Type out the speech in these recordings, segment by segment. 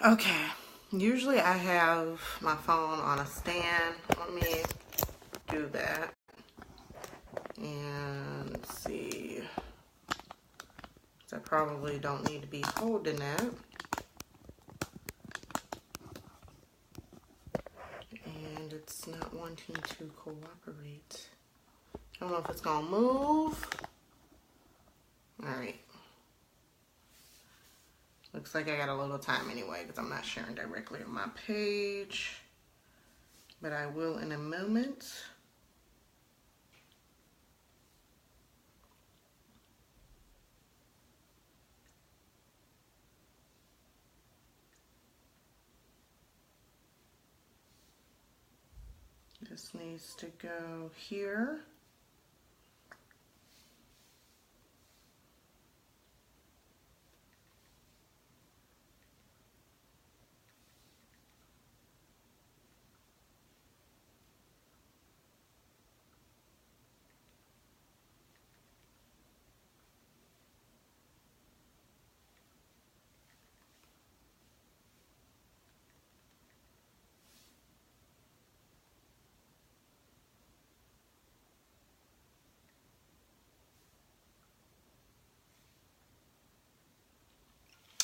Okay, usually I have my phone on a stand. Let me do that and see. I probably don't need to be holding that. And it's not wanting to cooperate. I don't know if it's gonna move. Alright. Looks like I got a little time anyway because I'm not sharing directly on my page. But I will in a moment. This needs to go here.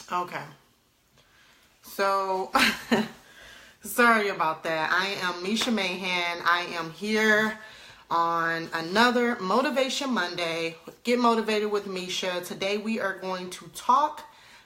Okay. So, sorry about that. I am Misha Mahan. I am here on another Motivation Monday. Get Motivated with Misha. Today we are going to talk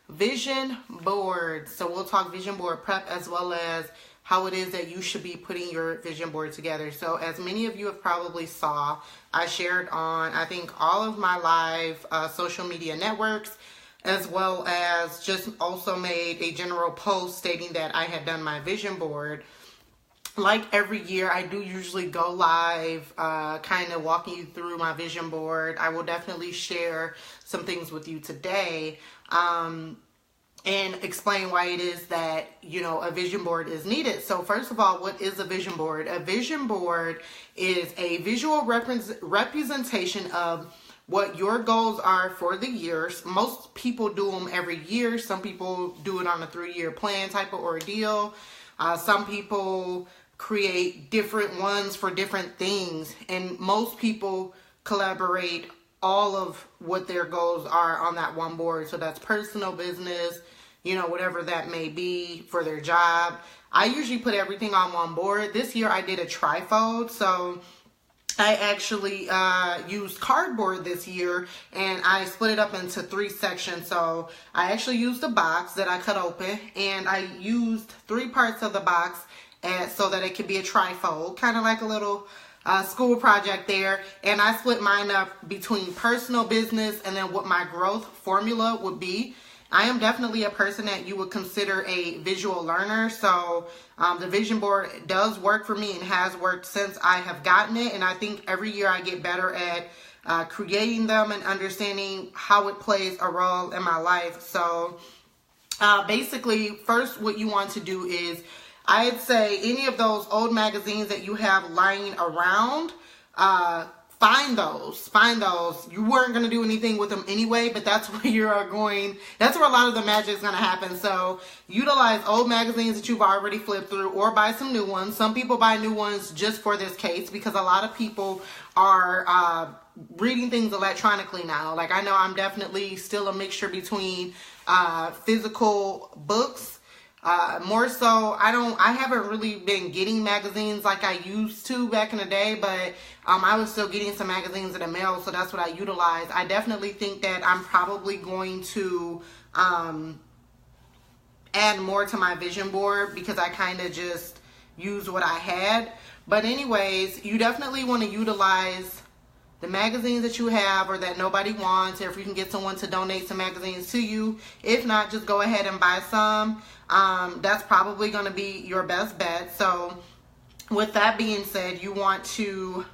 vision boards. So we'll talk vision board prep as well as how it is that you should be putting your vision board together. So as many of you have probably saw, I shared on, I think, all of my live social media networks, as well as just also made a general post stating that I had done my vision board. Like every year, I do usually go live, kind of walking you through my vision board. I will definitely share some things with you today, and explain why it is that, a vision board is needed. So first of all, what is a vision board? A vision board is a visual representation of what your goals are for the years. Most people do them every year. Some people do it on a 3-year plan type of ordeal. Some people create different ones for different things. And most people collaborate all of what their goals are on that one board. So that's personal, business, whatever that may be for their job. I usually put everything on one board. This year I did a trifold. So I actually used cardboard this year, and I split it up into 3 sections. So I actually used a box that I cut open, and I used 3 parts of the box so that it could be a trifold, kind of like a little school project there. And I split mine up between personal, business, and then what my growth formula would be. I am definitely a person that you would consider a visual learner. So the vision board does work for me and has worked since I have gotten it. And I think every year I get better at creating them and understanding how it plays a role in my life. So basically, first what you want to do is, I'd say any of those old magazines that you have lying around, find those. You weren't going to do anything with them anyway, but that's where that's where a lot of the magic is going to happen. So utilize old magazines that you've already flipped through, or buy some new ones. Some people buy new ones just for this case, because a lot of people are reading things electronically now. Like, I know I'm definitely still a mixture between physical books. More so, I haven't really been getting magazines like I used to back in the day, but I was still getting some magazines in the mail, so that's what I utilize. I definitely think that I'm probably going to add more to my vision board, because I kind of just used what I had. But anyways, you definitely want to utilize the magazines that you have or that nobody wants, or if you can get someone to donate some magazines to you. If not, just go ahead and buy some. That's probably going to be your best bet. So with that being said, you want to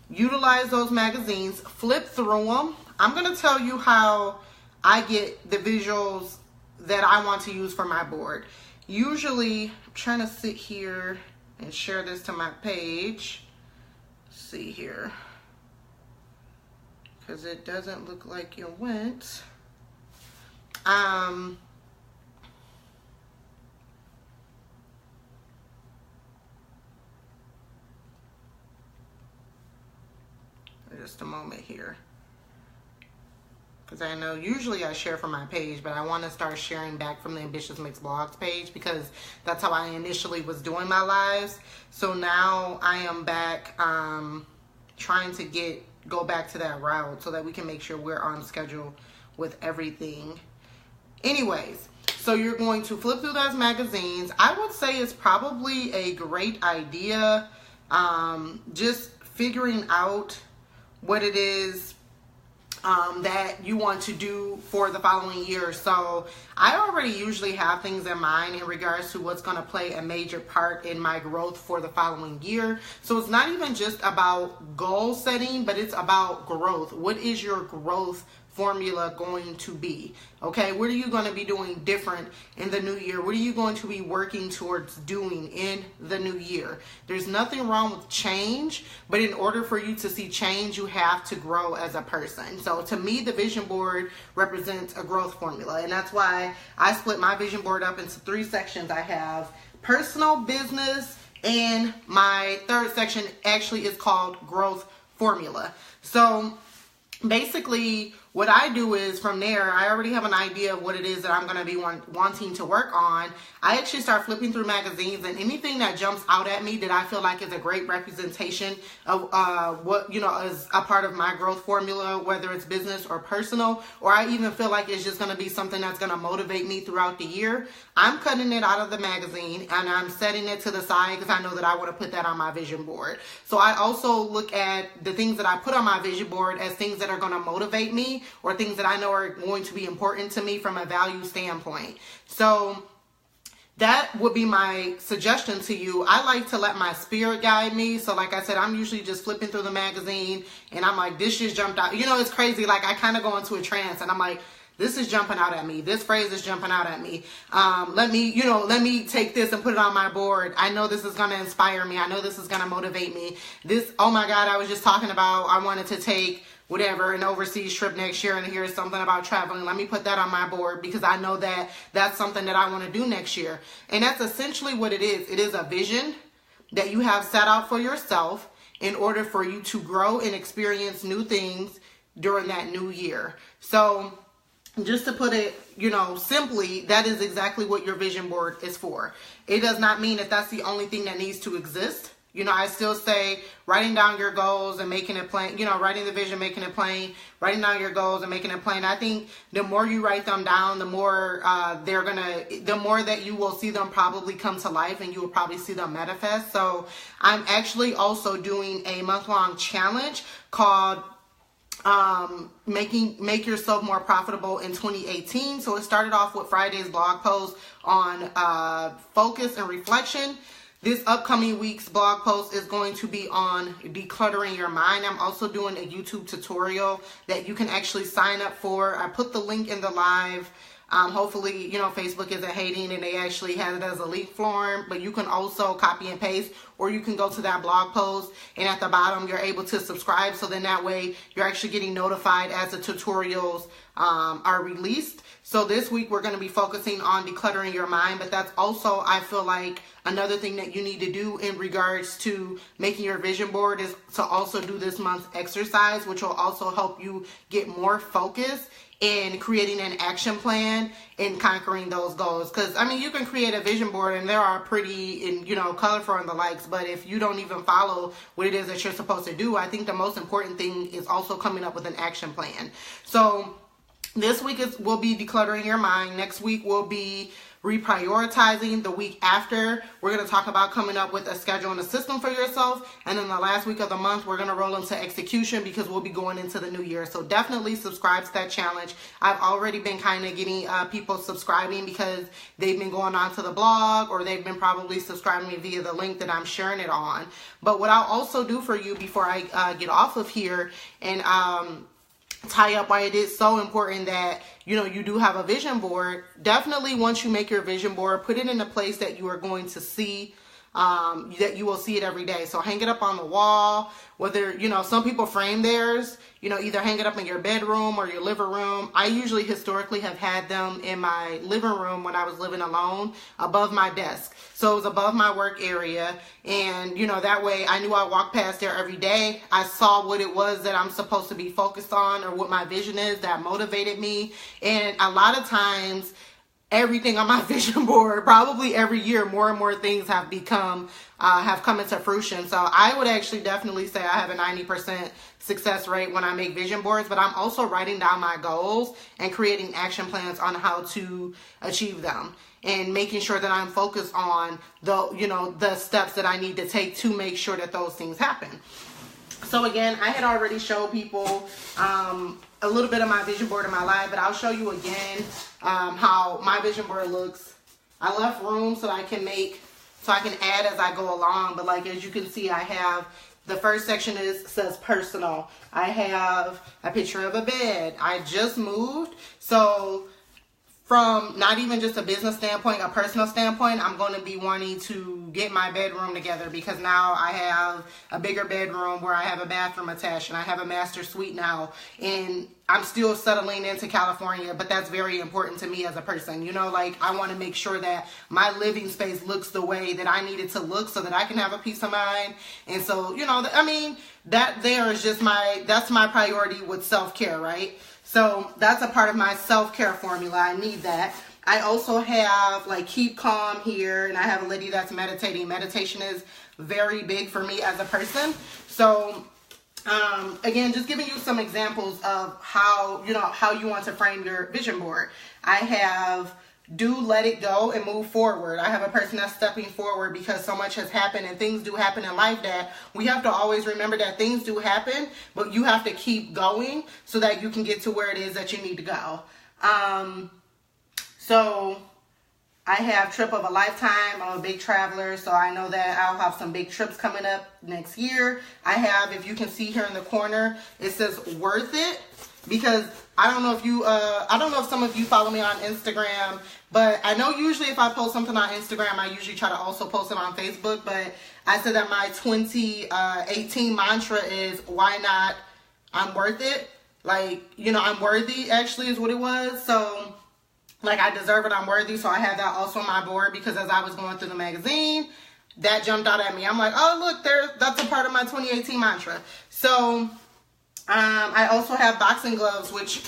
utilize those magazines, flip through them. I'm going to tell you how I get the visuals that I want to use for my board. Usually, I'm trying to sit here and share this to my page. Let's see here, because it doesn't look like it went. just a moment here. Because I know usually I share from my page, but I want to start sharing back from the Ambitious Mix Blogs page because that's how I initially was doing my lives. So now I am back trying to go back to that route so that we can make sure we're on schedule with everything. Anyways, so you're going to flip through those magazines. I would say it's probably a great idea just figuring out what it is that you want to do for the following year. So I already usually have things in mind in regards to what's going to play a major part in my growth for the following year. So it's not even just about goal setting, but it's about growth. What is your growth formula going to be? Okay, what are you going to be doing different in the new year? What are you going to be working towards doing in the new year? There's nothing wrong with change, but in order for you to see change, you have to grow as a person. So to me, the vision board represents a growth formula, and that's why I split my vision board up into 3 sections. I have personal, business, and my third section actually is called growth formula. So basically, what I do is from there, I already have an idea of what it is that I'm going to be wanting to work on. I actually start flipping through magazines, and anything that jumps out at me that I feel like is a great representation of what, is a part of my growth formula, whether it's business or personal, or I even feel like it's just going to be something that's going to motivate me throughout the year, I'm cutting it out of the magazine and I'm setting it to the side because I know that I want to put that on my vision board. So I also look at the things that I put on my vision board as things that are going to motivate me or things that I know are going to be important to me from a value standpoint. So that would be my suggestion to you. I like to let my spirit guide me. So like I said, I'm usually just flipping through the magazine and I'm like, this just jumped out. It's crazy. Like I kind of go into a trance and I'm like, this is jumping out at me. This phrase is jumping out at me. Let me take this and put it on my board. I know this is going to inspire me. I know this is going to motivate me. Oh my God, I was just talking about, I wanted to take whatever, an overseas trip next year, and here's something about traveling. Let me put that on my board because I know that that's something that I want to do next year. And that's essentially what it is. It is a vision that you have set out for yourself in order for you to grow and experience new things during that new year. So just to put it, simply, that is exactly what your vision board is for. It does not mean that that's the only thing that needs to exist. I still say writing down your goals and making it plain, writing the vision, making it plain, writing down your goals and making it plain. I think the more you write them down, the more the more that you will see them probably come to life and you will probably see them manifest. So I'm actually also doing a month-long challenge called Make Yourself More Profitable in 2018. So it started off with Friday's blog post on focus and reflection. This upcoming week's blog post is going to be on decluttering your mind. I'm also doing a YouTube tutorial that you can actually sign up for. I put the link in the live. Hopefully, Facebook isn't hating and they actually have it as a link form, but you can also copy and paste, or you can go to that blog post and at the bottom, you're able to subscribe. So then that way you're actually getting notified as the tutorials are released. So this week we're going to be focusing on decluttering your mind, but that's also, I feel like, another thing that you need to do in regards to making your vision board is to also do this month's exercise, which will also help you get more focus in creating an action plan and conquering those goals. Because, you can create a vision board and there are pretty and, colorful and the likes, but if you don't even follow what it is that you're supposed to do, I think the most important thing is also coming up with an action plan. So this week will be decluttering your mind. Next week will be reprioritizing. The week after, we're going to talk about coming up with a schedule and a system for yourself. And then the last week of the month, we're going to roll into execution because we'll be going into the new year. So definitely subscribe to that challenge. I've already been kind of getting people subscribing because they've been going on to the blog or they've been probably subscribing me via the link that I'm sharing it on. But what I'll also do for you before I get off of here and tie up why it is so important that you do have a vision board. Definitely once you make your vision board, put it in a place that you are going to see that you will see it every day. So hang it up on the wall, whether, some people frame theirs, either hang it up in your bedroom or your living room. I usually historically have had them in my living room when I was living alone, above my desk. So it was above my work area. And, that way I knew I walked past there every day. I saw what it was that I'm supposed to be focused on, or what my vision is that motivated me. And a lot of times, everything on my vision board, probably every year, more and more things have come into fruition. So I would actually definitely say I have a 90% success rate when I make vision boards, but I'm also writing down my goals and creating action plans on how to achieve them, and making sure that I'm focused on the steps that I need to take to make sure that those things happen. So again, I had already showed people a little bit of my vision board in my life, but I'll show you again how my vision board looks. I left room so I can add as I go along. But like, as you can see, I have the first section says personal. I have a picture of a bed. I just moved, so from not even just a business standpoint, a personal standpoint, I'm going to be wanting to get my bedroom together, because now I have a bigger bedroom where I have a bathroom attached, and I have a master suite now, and I'm still settling into California, but that's very important to me as a person. Like, I want to make sure that my living space looks the way that I need it to look, so that I can have a peace of mind. And so, that there is just that's my priority with self-care, right? So that's a part of my self-care formula. I need that. I also have like keep calm here, and I have a lady that's meditating. Meditation is very big for me as a person. So again, just giving you some examples of how you want to frame your vision board. I have let it go and move forward. I have a person that's stepping forward because so much has happened, and things do happen in life that we have to always remember that things do happen, but you have to keep going so that you can get to where it is that you need to go. So I have trip of a lifetime. I'm a big traveler, so I know that I'll have some big trips coming up next year. I have, if you can see here in the corner, it says worth it, because I don't know if some of you follow me on Instagram, but I know usually if I post something on Instagram, I usually try to also post it on Facebook. But I said that my 2018 mantra is, why not? I'm worth it. Like, I'm worthy actually is what it was. So like, I deserve it, I'm worthy. So I had that also on my board, because as I was going through the magazine, that jumped out at me. I'm like, oh, look, that's a part of my 2018 mantra. So I also have boxing gloves, which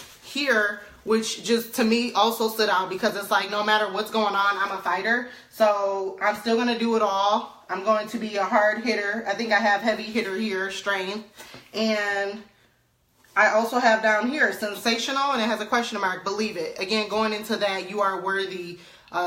just to me also stood out, because it's like, no matter what's going on, I'm a fighter. So I'm still going to do it all. I'm going to be a hard hitter. I think I have heavy hitter here, strength. And I also have down here sensational, and it has a question mark, believe it. Again, going into that you are worthy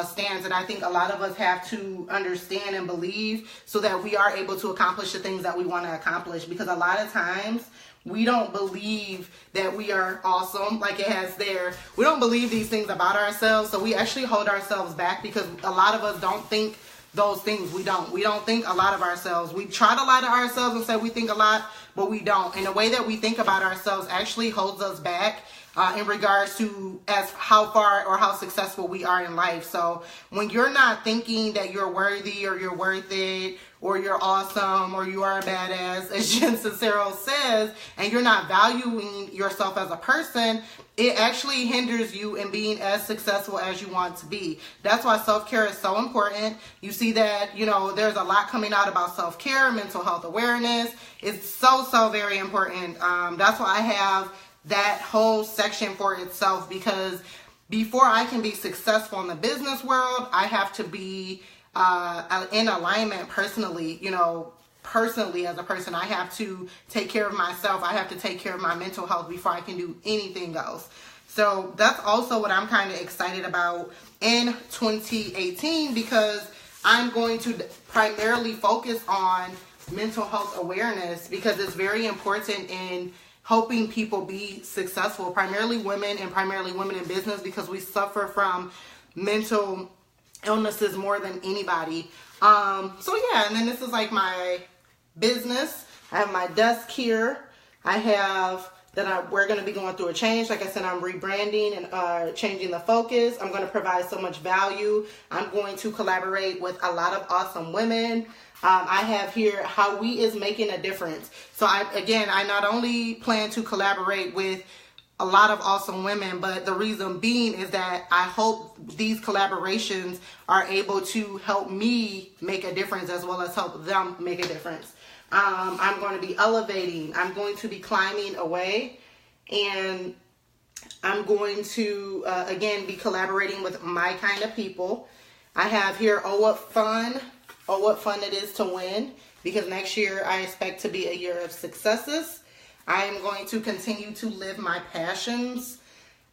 stance, and I think a lot of us have to understand and believe so that we are able to accomplish the things that we want to accomplish, because a lot of times we don't believe that we are awesome, like it has there. We don't believe these things about ourselves, so we actually hold ourselves back, because a lot of us don't think those things. We don't think a lot of ourselves. We try to lie to ourselves and say we think a lot, but we don't. And the way that we think about ourselves actually holds us back in regards to as how far or how successful we are in life. So when you're not thinking that you're worthy, or you're worth it, or you're awesome, or you are a badass, as Jen Sincero says, and you're not valuing yourself as a person, it actually hinders you in being as successful as you want to be. That's why self-care is so important. You see that, there's a lot coming out about self-care, mental health awareness. It's so very important. That's why I have that whole section for itself, because before I can be successful in the business world, I have to be in alignment personally, personally as a person. I have to take care of myself. I have to take care of my mental health before I can do anything else. So that's also what I'm kind of excited about in 2018, because I'm going to primarily focus on mental health awareness, because it's very important in helping people be successful, primarily women, and primarily women in business, because we suffer from mental illnesses more than anybody. So yeah, and then this is like my business. I have my desk here. I have that we're going to be going through a change. Like I said, I'm rebranding and changing the focus. I'm going to provide so much value. I'm going to collaborate with a lot of awesome women. I have here how we is making a difference. So I not only plan to collaborate with a lot of awesome women, but the reason being is that I hope these collaborations are able to help me make a difference as well as help them make a difference. I'm going to be elevating. I'm going to be climbing away, and I'm going to, again, be collaborating with my kind of people. I have here, oh, what fun it is to win, because next year I expect to be a year of successes. I am going to continue to live my passions.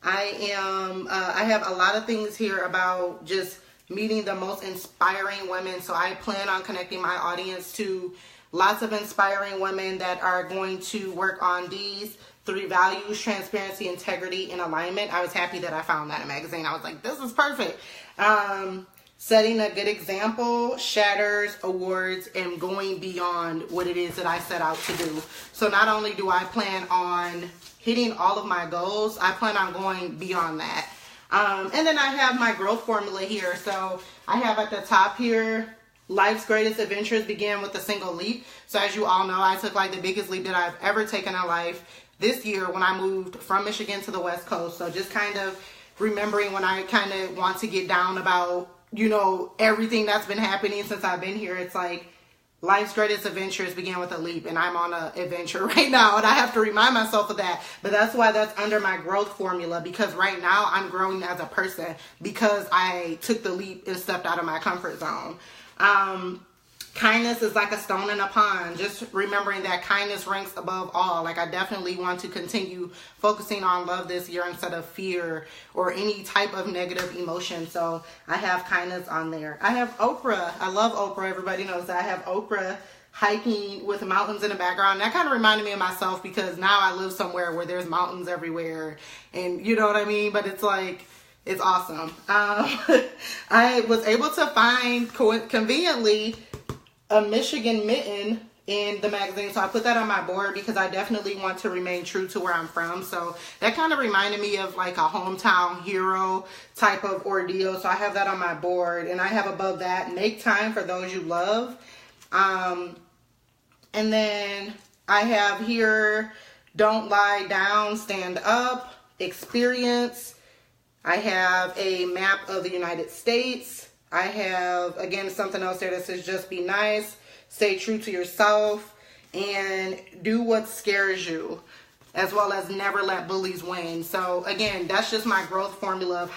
I have a lot of things here about just meeting the most inspiring women. So I plan on connecting my audience to lots of inspiring women that are going to work on these 3 values: transparency, integrity, and alignment. I was happy that I found that in a magazine. I was like, this is perfect. Setting a good example, shatters, awards, and going beyond what it is that I set out to do. So not only do I plan on hitting all of my goals, I plan on going beyond that. And then I have my growth formula here. So I have at the top here, life's greatest adventures begin with a single leap. So as you all know, I took like the biggest leap that I've ever taken in life this year when I moved from Michigan to the West Coast. So just kind of remembering when I kind of want to get down about, you know, everything that's been happening since I've been here. It's like life's greatest adventures begin with a leap, and I'm on an adventure right now, and I have to remind myself of that. But that's why that's under my growth formula, because right now I'm growing as a person because I took the leap and stepped out of my comfort zone. Kindness is like a stone in a pond. Just remembering that kindness ranks above all. Like I definitely want to continue focusing on love this year instead of fear or any type of negative emotion. So I have kindness on there. I have Oprah. I love Oprah. Everybody knows that I have Oprah hiking with mountains in the background. That kind of reminded me of myself because now I live somewhere where there's mountains everywhere, and you know what I mean? But it's like, it's awesome. I was able to find conveniently a Michigan mitten in the magazine, so I put that on my board because I definitely want to remain true to where I'm from. So that kind of reminded me of like a hometown hero type of ordeal. So I have that on my board, and I have above that, make time for those you love. And then I have here, don't lie down, stand up, experience. I have a map of the United States. I have, again, something else there that says just be nice, stay true to yourself, and do what scares you, as well as never let bullies win. So again, that's just my growth formula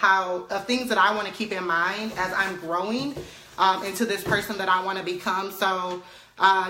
of things that I want to keep in mind as I'm growing into this person that I want to become. So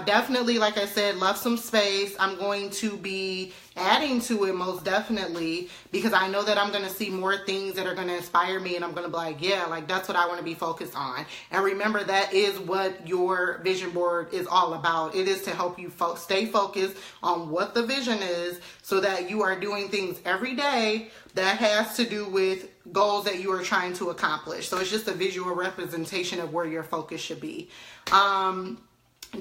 definitely, like I said, love some space. I'm going to be adding to it most definitely, because I know that I'm going to see more things that are going to inspire me, and I'm going to be like, yeah, like that's what I want to be focused on. And remember, that is what your vision board is all about. It is to help you stay focused on what the vision is, so that you are doing things every day that has to do with goals that you are trying to accomplish. So it's just a visual representation of where your focus should be.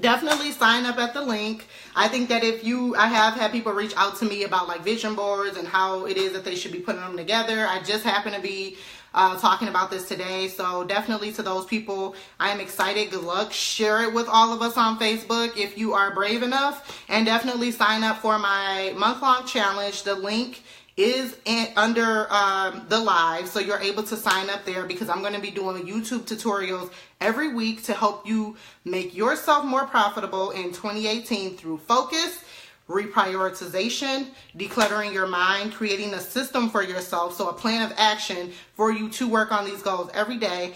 Definitely sign up at the link. I think that I have had people reach out to me about like vision boards and how it is that they should be putting them together. I just happen to be talking about this today. So definitely to those people, I am excited. Good luck. Share it with all of us on Facebook if you are brave enough, and definitely sign up for my month-long challenge. The link is under the live, so you're able to sign up there, because I'm going to be doing YouTube tutorials every week to help you make yourself more profitable in 2018 through focus, reprioritization, decluttering your mind, creating a system for yourself, so a plan of action for you to work on these goals every day.